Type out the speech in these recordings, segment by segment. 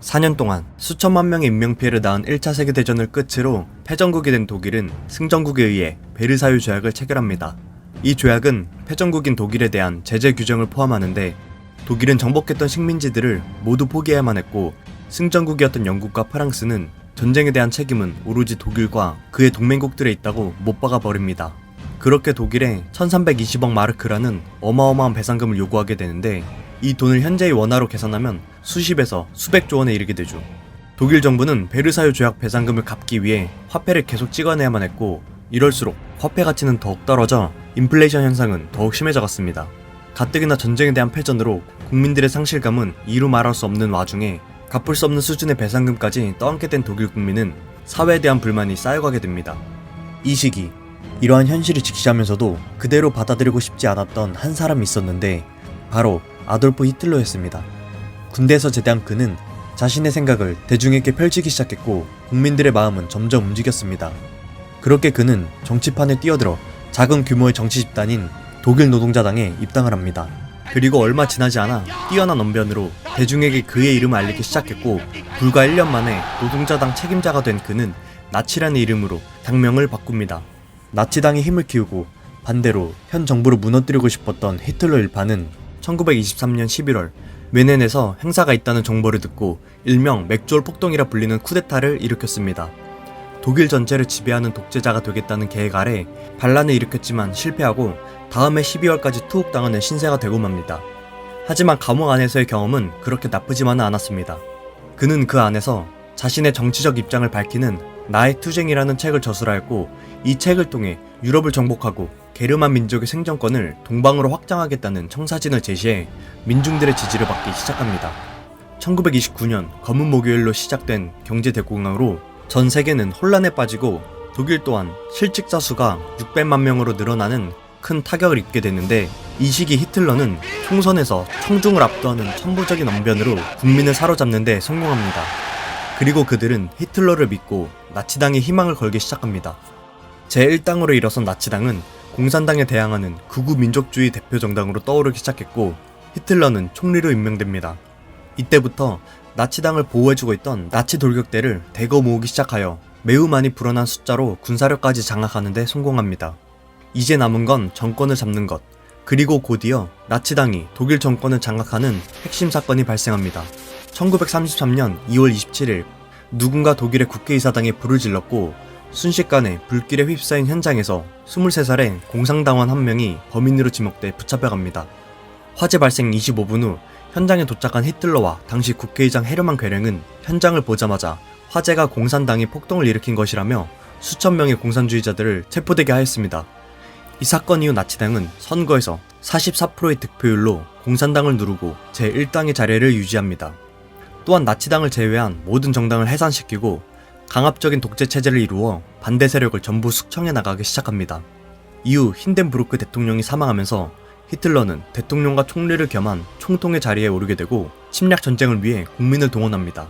4년 동안 수천만 명의 인명피해를 낳은 1차 세계대전을 끝으로 패전국이 된 독일은 승전국에 의해 베르사유 조약을 체결합니다. 이 조약은 패전국인 독일에 대한 제재 규정을 포함하는데 독일은 정복했던 식민지들을 모두 포기해야만 했고 승전국이었던 영국과 프랑스는 전쟁에 대한 책임은 오로지 독일과 그의 동맹국들에 있다고 못 박아 버립니다. 그렇게 독일에 1320억 마르크라는 어마어마한 배상금을 요구하게 되는데 이 돈을 현재의 원화로 계산하면 수십에서 수백조 원에 이르게 되죠. 독일 정부는 베르사유 조약 배상금을 갚기 위해 화폐를 계속 찍어내야만 했고 이럴수록 화폐 가치는 더욱 떨어져 인플레이션 현상은 더욱 심해져갔습니다. 가뜩이나 전쟁에 대한 패전으로 국민들의 상실감은 이루 말할 수 없는 와중에 갚을 수 없는 수준의 배상금까지 떠안게 된 독일 국민은 사회에 대한 불만이 쌓여가게 됩니다. 이 시기 이러한 현실을 직시하면서도 그대로 받아들이고 싶지 않았던 한 사람이 있었는데 바로 아돌프 히틀러였습니다. 군대에서 제대한 그는 자신의 생각을 대중에게 펼치기 시작했고 국민들의 마음은 점점 움직였습니다. 그렇게 그는 정치판에 뛰어들어 작은 규모의 정치 집단인 독일 노동자당에 입당을 합니다. 그리고 얼마 지나지 않아 뛰어난 언변으로 대중에게 그의 이름을 알리기 시작했고 불과 1년 만에 노동자당 책임자가 된 그는 나치라는 이름으로 당명을 바꿉니다. 나치당이 힘을 키우고 반대로 현 정부를 무너뜨리고 싶었던 히틀러 일파는 1923년 11월 뮌헨에서 행사가 있다는 정보를 듣고 일명 맥주홀 폭동이라 불리는 쿠데타를 일으켰습니다. 독일 전체를 지배하는 독재자가 되겠다는 계획 아래 반란을 일으켰지만 실패하고 다음해 12월까지 투옥당하는 신세가 되고 맙니다. 하지만 감옥 안에서의 경험은 그렇게 나쁘지만은 않았습니다. 그는 그 안에서 자신의 정치적 입장을 밝히는 나의 투쟁이라는 책을 저술하였고 이 책을 통해 유럽을 정복하고 게르만 민족의 생존권을 동방으로 확장하겠다는 청사진을 제시해 민중들의 지지를 받기 시작합니다. 1929년 검은 목요일로 시작된 경제대공황으로 전 세계는 혼란에 빠지고 독일 또한 실직자 수가 600만 명으로 늘어나는 큰 타격을 입게 되는데 이 시기 히틀러는 총선에서 청중을 압도하는 천부적인 언변으로 국민을 사로잡는 데 성공합니다. 그리고 그들은 히틀러를 믿고 나치당에 희망을 걸기 시작합니다. 제1당으로 일어선 나치당은 공산당에 대항하는 극우 민족주의 대표 정당으로 떠오르기 시작했고 히틀러는 총리로 임명됩니다. 이때부터 나치당을 보호해주고 있던 나치 돌격대를 대거 모으기 시작하여 매우 많이 불어난 숫자로 군사력까지 장악하는 데 성공합니다. 이제 남은 건 정권을 잡는 것, 그리고 곧이어 나치당이 독일 정권을 장악하는 핵심 사건이 발생합니다. 1933년 2월 27일 누군가 독일의 국회의사당에 불을 질렀고 순식간에 불길에 휩싸인 현장에서 23살의 공상당원 한 명이 범인으로 지목돼 붙잡혀갑니다. 화재 발생 25분 후 현장에 도착한 히틀러와 당시 국회의장 헤르만 괴령은 현장을 보자마자 화재가 공산당이 폭동을 일으킨 것이라며 수천 명의 공산주의자들을 체포되게 하였습니다. 이 사건 이후 나치당은 선거에서 44%의 득표율로 공산당을 누르고 제1당의 자리를 유지합니다. 또한 나치당을 제외한 모든 정당을 해산시키고 강압적인 독재 체제를 이루어 반대 세력을 전부 숙청해 나가기 시작합니다. 이후 힌덴부르크 대통령이 사망하면서 히틀러는 대통령과 총리를 겸한 총통의 자리에 오르게 되고 침략 전쟁을 위해 국민을 동원합니다.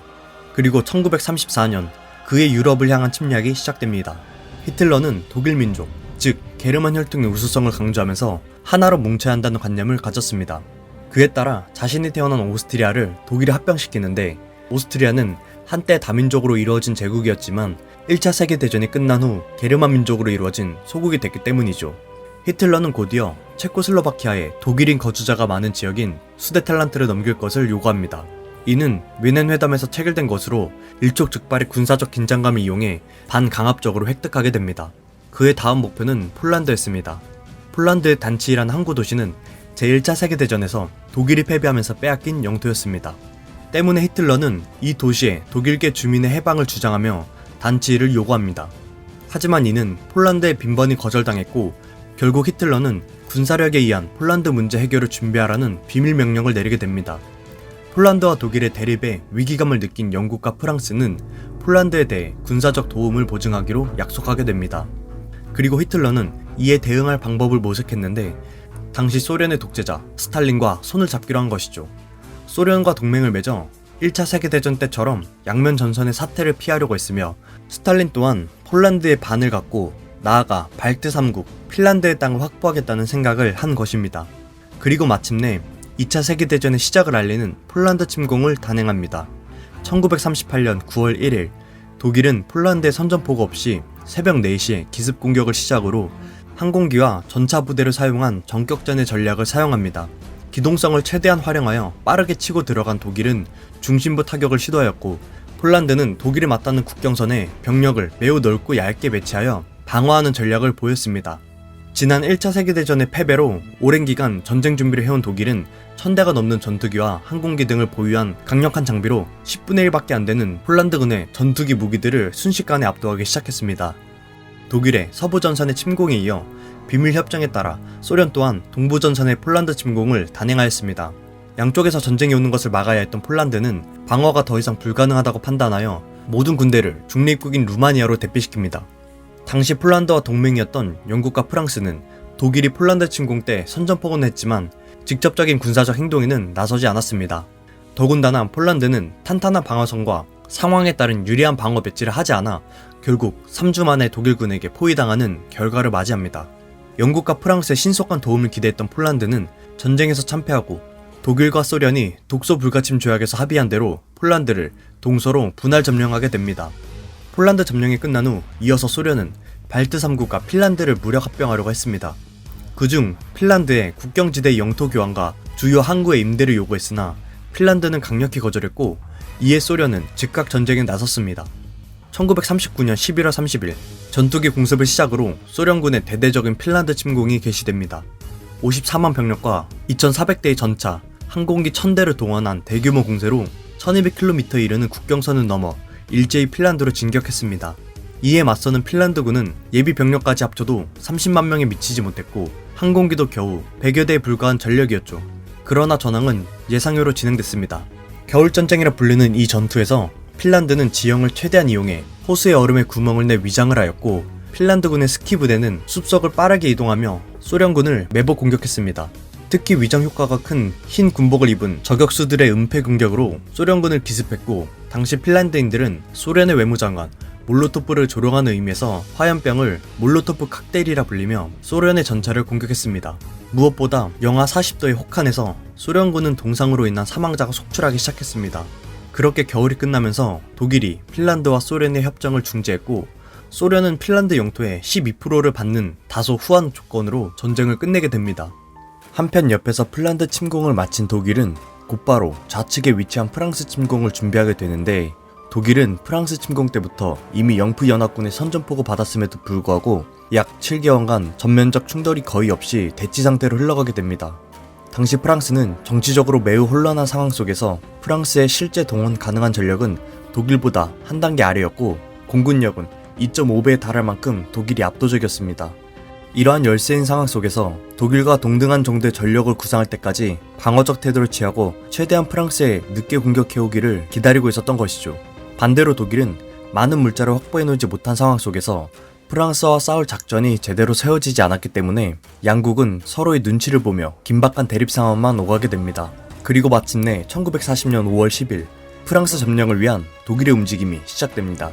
그리고 1934년 그의 유럽을 향한 침략이 시작됩니다. 히틀러는 독일 민족, 즉 게르만 혈통의 우수성을 강조하면서 하나로 뭉쳐야 한다는 관념을 가졌습니다. 그에 따라 자신이 태어난 오스트리아를 독일에 합병시키는데 오스트리아는 한때 다민족으로 이루어진 제국이었지만 1차 세계대전이 끝난 후 게르만 민족으로 이루어진 소국이 됐기 때문이죠. 히틀러는 곧이어 체코슬로바키아에 독일인 거주자가 많은 지역인 수데텔란트를 넘길 것을 요구합니다. 이는 뮌헨 회담에서 체결된 것으로 일촉즉발의 군사적 긴장감을 이용해 반강압적으로 획득하게 됩니다. 그의 다음 목표는 폴란드였습니다. 폴란드의 단치이란 항구 도시는 제1차 세계대전에서 독일이 패배하면서 빼앗긴 영토였습니다. 때문에 히틀러는 이 도시에 독일계 주민의 해방을 주장하며 단치를 요구합니다. 하지만 이는 폴란드의 빈번히 거절당했고 결국 히틀러는 군사력에 의한 폴란드 문제 해결을 준비하라는 비밀 명령을 내리게 됩니다. 폴란드와 독일의 대립에 위기감을 느낀 영국과 프랑스는 폴란드에 대해 군사적 도움을 보증하기로 약속하게 됩니다. 그리고 히틀러는 이에 대응할 방법을 모색했는데 당시 소련의 독재자 스탈린과 손을 잡기로 한 것이죠. 소련과 동맹을 맺어 1차 세계대전 때처럼 양면 전선의 사태를 피하려고 했으며 스탈린 또한 폴란드의 반을 갖고 나아가 발트 3국, 핀란드의 땅을 확보하겠다는 생각을 한 것입니다. 그리고 마침내 2차 세계대전의 시작을 알리는 폴란드 침공을 단행합니다. 1938년 9월 1일 독일은 폴란드의 선전포고 없이 새벽 4시에 기습 공격을 시작으로 항공기와 전차 부대를 사용한 전격전의 전략을 사용합니다. 기동성을 최대한 활용하여 빠르게 치고 들어간 독일은 중심부 타격을 시도하였고, 폴란드는 독일에 맞닿는 국경선에 병력을 매우 넓고 얇게 배치하여 방어하는 전략을 보였습니다. 지난 1차 세계대전의 패배로 오랜 기간 전쟁 준비를 해온 독일은 1000대가 넘는 전투기와 항공기 등을 보유한 강력한 장비로 10분의 1밖에 안 되는 폴란드군의 전투기 무기들을 순식간에 압도하기 시작했습니다. 독일의 서부전선의 침공에 이어 비밀협정에 따라 소련 또한 동부전선의 폴란드 침공을 단행하였습니다. 양쪽에서 전쟁이 오는 것을 막아야 했던 폴란드는 방어가 더 이상 불가능하다고 판단하여 모든 군대를 중립국인 루마니아로 대피시킵니다. 당시 폴란드와 동맹이었던 영국과 프랑스는 독일이 폴란드 침공 때 선전포고는 했지만 직접적인 군사적 행동에는 나서지 않았습니다. 더군다나 폴란드는 탄탄한 방어선과 상황에 따른 유리한 방어 배치를 하지 않아 결국 3주 만에 독일군에게 포위당하는 결과를 맞이합니다. 영국과 프랑스의 신속한 도움을 기대했던 폴란드는 전쟁에서 참패하고 독일과 소련이 독소 불가침 조약에서 합의한 대로 폴란드를 동서로 분할 점령하게 됩니다. 폴란드 점령이 끝난 후 이어서 소련은 발트 3국과 핀란드를 무력 합병하려고 했습니다. 그중 핀란드의 국경지대 영토 교환과 주요 항구의 임대를 요구했으나 핀란드는 강력히 거절했고, 이에 소련은 즉각 전쟁에 나섰습니다. 1939년 11월 30일 전투기 공습을 시작으로 소련군의 대대적인 핀란드 침공이 개시됩니다. 54만 병력과 2400대의 전차, 항공기 1000대를 동원한 대규모 공세로 1200km 이르는 국경선을 넘어 일제히 핀란드로 진격했습니다. 이에 맞서는 핀란드군은 예비 병력까지 합쳐도 30만 명에 미치지 못했고 항공기도 겨우 100여 대에 불과한 전력이었죠. 그러나 전황은 예상외로 진행됐습니다. 겨울전쟁이라 불리는 이 전투에서 핀란드는 지형을 최대한 이용해 호수의 얼음에 구멍을 내 위장을 하였고, 핀란드군의 스키 부대는 숲속을 빠르게 이동하며 소련군을 매복 공격했습니다. 특히 위장 효과가 큰 흰 군복을 입은 저격수들의 은폐 공격으로 소련군을 기습했고, 당시 핀란드인들은 소련의 외무장관 몰로토프를 조롱하는 의미에서 화염병을 몰로토프 칵테일이라 불리며 소련의 전차를 공격했습니다. 무엇보다 영하 40도의 혹한에서 소련군은 동상으로 인한 사망자가 속출하기 시작했습니다. 그렇게 겨울이 끝나면서 독일이 핀란드와 소련의 협정을 중지했고, 소련은 핀란드 영토의 12%를 받는 다소 후한 조건으로 전쟁을 끝내게 됩니다. 한편 옆에서 핀란드 침공을 마친 독일은 곧바로 좌측에 위치한 프랑스 침공을 준비하게 되는데, 독일은 프랑스 침공 때부터 이미 영프연합군의 선전포고 받았음에도 불구하고 약 7개월간 전면적 충돌이 거의 없이 대치 상태로 흘러가게 됩니다. 당시 프랑스는 정치적으로 매우 혼란한 상황 속에서 프랑스의 실제 동원 가능한 전력은 독일보다 한 단계 아래였고, 공군력은 2.5배에 달할 만큼 독일이 압도적이었습니다. 이러한 열세인 상황 속에서 독일과 동등한 정도의 전력을 구상할 때까지 방어적 태도를 취하고 최대한 프랑스에 늦게 공격해오기를 기다리고 있었던 것이죠. 반대로 독일은 많은 물자를 확보해놓지 못한 상황 속에서 프랑스와 싸울 작전이 제대로 세워지지 않았기 때문에 양국은 서로의 눈치를 보며 긴박한 대립 상황만 오가게 됩니다. 그리고 마침내 1940년 5월 10일 프랑스 점령을 위한 독일의 움직임이 시작됩니다.